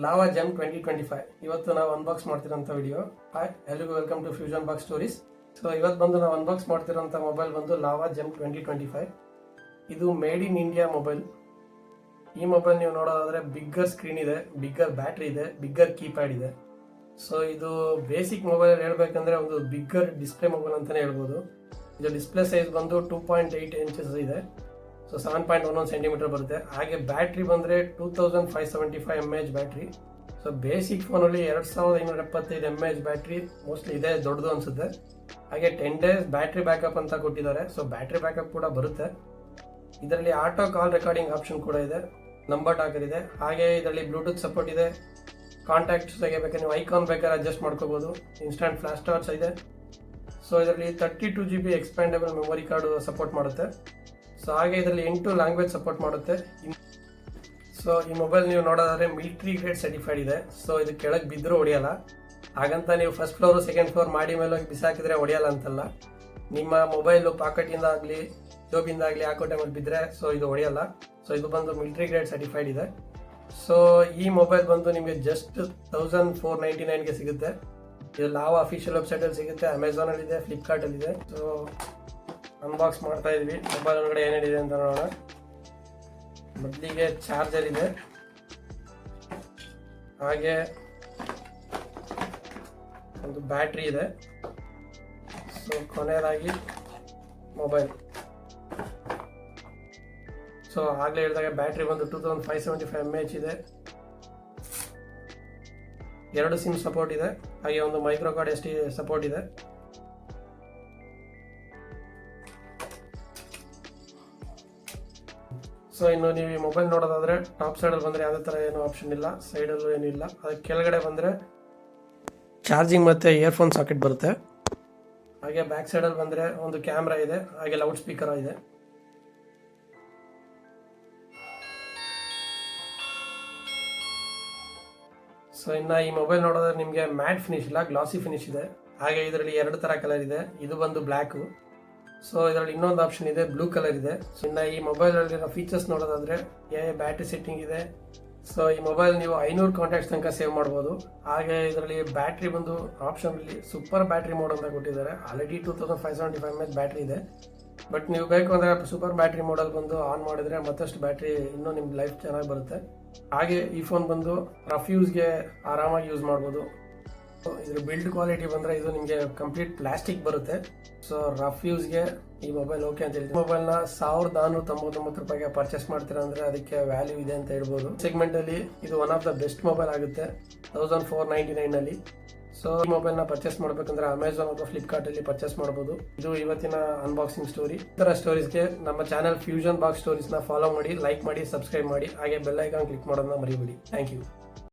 Lava Gem 2025 ಇವತ್ತು ನಾವು unbox ಮಾಡ್ತಿರೋಂಥ ವಿಡಿಯೋ. ಹಾಯ್ ಎಲ್ರಿಗೂ welcome to Fusion Box Stories. So ಇವತ್ತು ಬಂದು ನಾವು ಅನ್ಬಾಕ್ಸ್ ಮಾಡ್ತಿರೋಂಥ ಮೊಬೈಲ್ ಬಂದು ಲಾವಾ ಜೆಮ್ 2025. ಇದು ಮೇಡ್ ಇನ್ ಇಂಡಿಯಾ ಮೊಬೈಲ್. ಈ ಮೊಬೈಲ್ ನೀವು ನೋಡೋದಾದ್ರೆ ಬಿಗ್ಗರ್ ಸ್ಕ್ರೀನ್ ಇದೆ, ಬಿಗ್ಗರ್ ಬ್ಯಾಟ್ರಿ ಇದೆ, ಬಿಗ್ಗರ್ ಕೀಪ್ಯಾಡ್ ಇದೆ. ಸೊ ಇದು ಬೇಸಿಕ್ ಮೊಬೈಲ್ ಹೇಳ್ಬೇಕಂದ್ರೆ ಒಂದು ಬಿಗ್ಗರ್ ಡಿಸ್ಪ್ಲೇ ಮೊಬೈಲ್ ಅಂತಾನೆ ಹೇಳ್ಬೋದು. ಇದು ಡಿಸ್ಪ್ಲೇ ಸೈಜ್ ಬಂದು 2.8 ಇಂಚಸ್ ಇದೆ. ಸೊ 7.11 ಸೆಂಟಿಮೀಟರ್ ಬರುತ್ತೆ. ಹಾಗೆ ಬ್ಯಾಟ್ರಿ ಬಂದರೆ 2575 mAh ಬ್ಯಾಟ್ರಿ. ಸೊ ಬೇಸಿಕ್ ಫೋನಲ್ಲಿ 2575 mAh ಬ್ಯಾಟ್ರಿ ಮೋಸ್ಟ್ಲಿ ಇದೆ, ದೊಡ್ಡದು ಅನ್ಸುತ್ತೆ. ಹಾಗೆ 10 days ಬ್ಯಾಟ್ರಿ ಬ್ಯಾಕಪ್ ಅಂತ ಕೊಟ್ಟಿದ್ದಾರೆ. ಸೊ ಬ್ಯಾಟ್ರಿ ಬ್ಯಾಕಪ್ ಕೂಡ ಬರುತ್ತೆ. ಇದರಲ್ಲಿ ಆಟೋ ಕಾಲ್ ರೆಕಾರ್ಡಿಂಗ್ ಆಪ್ಷನ್ ಕೂಡ ಇದೆ, ನಂಬರ್ ಟಾಕರ್ ಇದೆ. ಹಾಗೆ ಇದರಲ್ಲಿ ಬ್ಲೂಟೂತ್ ಸಪೋರ್ಟ್ ಇದೆ, ಕಾಂಟ್ಯಾಕ್ಟ್ಸ್ ತೆಗಿಬೇಕಾದ್ರೆ ನೀವು ಐಕಾನ್ ಬೇಕಾದ್ರೆ ಅಡ್ಜಸ್ಟ್ ಮಾಡ್ಕೋಬೋದು, ಇನ್ಸ್ಟಂಟ್ ಫ್ಲಾಶ್ ಟಾರ್ಚ್ ಇದೆ. ಸೊ ಇದರಲ್ಲಿ 32 GB expandable memory card support ಮಾಡುತ್ತೆ. ಸೊ ಹಾಗೆ ಇದರಲ್ಲಿ 8 ಲ್ಯಾಂಗ್ವೇಜ್ ಸಪೋರ್ಟ್ ಮಾಡುತ್ತೆ. ಸೊ ಈ ಮೊಬೈಲ್ ನೀವು ನೋಡೋದಾದ್ರೆ ಮಿಲಿಟರಿ ಗ್ರೇಡ್ ಸರ್ಟಿಫೈಡ್ ಇದೆ. ಸೊ ಇದು ಕೆಳಗೆ ಬಿದ್ದರೂ ಹೊಡೆಯಲ್ಲ. ಹಾಗಂತ ನೀವು ಫಸ್ಟ್ ಫ್ಲೋರ್ ಸೆಕೆಂಡ್ ಫ್ಲೋರ್ ಮಾಡಿ ಮೇಲೆ ಹೋಗಿ ಬಿಸಾಕಿದ್ರೆ ಹೊಡೆಯಲ್ಲ ಅಂತಲ್ಲ. ನಿಮ್ಮ ಮೊಬೈಲು ಪಾಕೆಟಿಂದ ಆಗಲಿ ಜೋಬಿಂದ ಆಗಲಿ ಹಾಕೋ ಟೈಮಲ್ಲಿ ಬಿದ್ದರೆ ಸೊ ಇದು ಹೊಡೆಯಲ್ಲ. ಸೊ ಇದು ಬಂದು ಮಿಲಿಟರಿ ಗ್ರೇಡ್ ಸರ್ಟಿಫೈಡ್ ಇದೆ. ಸೊ ಈ ಮೊಬೈಲ್ ಬಂದು ನಿಮಗೆ ಜಸ್ಟ್ 1499ಗೆ ಸಿಗುತ್ತೆ. ಇದು ಲಾವಾ ಅಫಿಷಿಯಲ್ ವೆಬ್ಸೈಟಲ್ಲಿ ಸಿಗುತ್ತೆ, ಅಮೆಝಾನಲ್ಲಿ ಇದೆ, ಫ್ಲಿಪ್ಕಾರ್ಟಲ್ಲಿ ಇದೆ. ಸೊ ಅನ್ಬಾಕ್ಸ್ ಮಾಡ್ತಾ ಇದ್ವಿ. ಮೊಬೈಲ್ ಒಳಗಡೆ ಏನೇನಿದೆ ಅಂತ ನೋಡೋಣ. ಮೊದಲಿಗೆ ಚಾರ್ಜರ್ ಇದೆ, ಹಾಗೆ ಒಂದು ಬ್ಯಾಟ್ರಿ ಇದೆ. ಸೊ ಕೊನೆಯದಾಗಿ ಮೊಬೈಲ್. ಸೊ ಆಗಲೇ ಹೇಳಿದಾಗ ಬ್ಯಾಟ್ರಿ ಬಂದು 2575 mAh ಇದೆ. 2 ಸಿಮ್ ಸಪೋರ್ಟ್ ಇದೆ, ಹಾಗೆ ಒಂದು ಮೈಕ್ರೋ ಕಾರ್ಡ್ SD ಸಪೋರ್ಟ್ ಇದೆ. ಸೊ ಇನ್ನು ನೀವು ಈ ಮೊಬೈಲ್ ನೋಡೋದಾದ್ರೆ ಟಾಪ್ ಸೈಡಲ್ಲಿ ಬಂದರೆ ಯಾವುದೇ ಥರ ಏನೂ ಆಪ್ಷನ್ ಇಲ್ಲ, ಸೈಡಲ್ಲೂ ಏನಿಲ್ಲ. ಅದಕ್ಕೆ ಕೆಳಗಡೆ ಬಂದರೆ ಚಾರ್ಜಿಂಗ್ ಮತ್ತು ಇಯರ್ಫೋನ್ ಸಾಕೆಟ್ ಬರುತ್ತೆ. ಹಾಗೆ ಬ್ಯಾಕ್ ಸೈಡಲ್ಲಿ ಬಂದರೆ ಒಂದು ಕ್ಯಾಮ್ರಾ ಇದೆ, ಹಾಗೆ ಲೌಡ್ ಸ್ಪೀಕರ್ ಇದೆ. ಸೊ ಇನ್ನು ಈ ಮೊಬೈಲ್ ನೋಡೋದ್ರೆ ನಿಮಗೆ ಮ್ಯಾಟ್ ಫಿನಿಶ್ ಇಲ್ಲ, ಗ್ಲಾಸಿ ಫಿನಿಶ್ ಇದೆ. ಹಾಗೆ ಇದರಲ್ಲಿ 2 ಥರ ಕಲರ್ ಇದೆ. ಇದು ಬಂದು ಬ್ಲ್ಯಾಕು. ಸೊ ಇದರಲ್ಲಿ ಇನ್ನೊಂದು ಆಪ್ಷನ್ ಇದೆ, ಬ್ಲೂ ಕಲರ್ ಇದೆ. ಸೊ ಇನ್ನು ಈ ಮೊಬೈಲಲ್ಲಿರೋ ಫೀಚರ್ಸ್ ನೋಡೋದಾದ್ರೆ ಬ್ಯಾಟ್ರಿ ಸೆಟ್ಟಿಂಗ್ ಇದೆ. ಸೊ ಈ ಮೊಬೈಲ್ ನೀವು 500 ಕಾಂಟ್ಯಾಕ್ಟ್ಸ್ ತನಕ ಸೇವ್ ಮಾಡ್ಬೋದು. ಹಾಗೆ ಇದರಲ್ಲಿ ಬ್ಯಾಟ್ರಿ ಬಂದು ಆಪ್ಷನಲ್ಲಿ ಸೂಪರ್ ಬ್ಯಾಟ್ರಿ ಮೋಡ್ ಅಂತ ಕೊಟ್ಟಿದ್ದಾರೆ. ಆಲ್ರೆಡಿ 2575 mAh ಬ್ಯಾಟ್ರಿ ಇದೆ. ಬಟ್ ನೀವು ಬೇಕು ಅಂದರೆ ಸೂಪರ್ ಬ್ಯಾಟ್ರಿ ಮೋಡಲ್ಲಿ ಬಂದು ಆನ್ ಮಾಡಿದ್ರೆ ಮತ್ತಷ್ಟು ಬ್ಯಾಟ್ರಿ ಇನ್ನೂ ನಿಮ್ಮ ಲೈಫ್ ಚೆನ್ನಾಗಿ ಬರುತ್ತೆ. ಹಾಗೆ ಈ ಫೋನ್ ಬಂದು ರಫ್ ಯೂಸ್ಗೆ ಆರಾಮಾಗಿ ಯೂಸ್ ಮಾಡ್ಬೋದು. ಇದ್ರ ಬಿಲ್ಡ್ ಕ್ವಾಲಿಟಿ ಬಂದರೆ ಇದು ನಿಮಗೆ ಕಂಪ್ಲೀಟ್ ಪ್ಲಾಸ್ಟಿಕ್ ಬರುತ್ತೆ. ಸೊ ರಫ್ ಯೂಸ್ಗೆ ಈ ಮೊಬೈಲ್ ಓಕೆ ಅಂತ ಹೇಳಿದ್ರೆ ಮೊಬೈಲ್ನ 1499 ರೂಪಾಯಿಗೆ ಪರ್ಚೇಸ್ ಮಾಡ್ತೀರಾ ಅಂದರೆ ಅದಕ್ಕೆ ವ್ಯಾಲ್ಯೂ ಇದೆ ಅಂತ ಹೇಳ್ಬೋದು. ಸೆಗ್ಮೆಂಟಲ್ಲಿ ಇದು one of the best mobile ಆಗುತ್ತೆ 1499ನಲ್ಲಿ. ಸೊ ಈ ಮೊಬೈಲ್ನ ಪರ್ಚೇಸ್ ಮಾಡಬೇಕಂದ್ರೆ ಅಮೆಝಾನ್ ಅಥವಾ ಫ್ಲಿಪ್ಕಾರ್ಟಲ್ಲಿ ಪರ್ಚೇಸ್ ಮಾಡ್ಬೋದು. ಇದು ಇವತ್ತಿನ ಅನ್ಬಾಕ್ಸಿಂಗ್ ಸ್ಟೋರಿ. ಇತರ ಸ್ಟೋರೀಸ್ಗೆ ನಮ್ಮ ಚಾನಲ್ ಫ್ಯೂಷನ್ ಬಾಕ್ಸ್ ಸ್ಟೋರೀಸ್ನ ಫಾಲೋ ಮಾಡಿ, ಲೈಕ್ ಮಾಡಿ, ಸಬ್ಸ್ಕ್ರೈಬ್ ಮಾಡಿ, ಹಾಗೆ ಬೆಲ್ ಐಕಾನ್ ಕ್ಲಿಕ್ ಮಾಡೋದನ್ನ ಮರಿಬೇಡಿ. Thank you.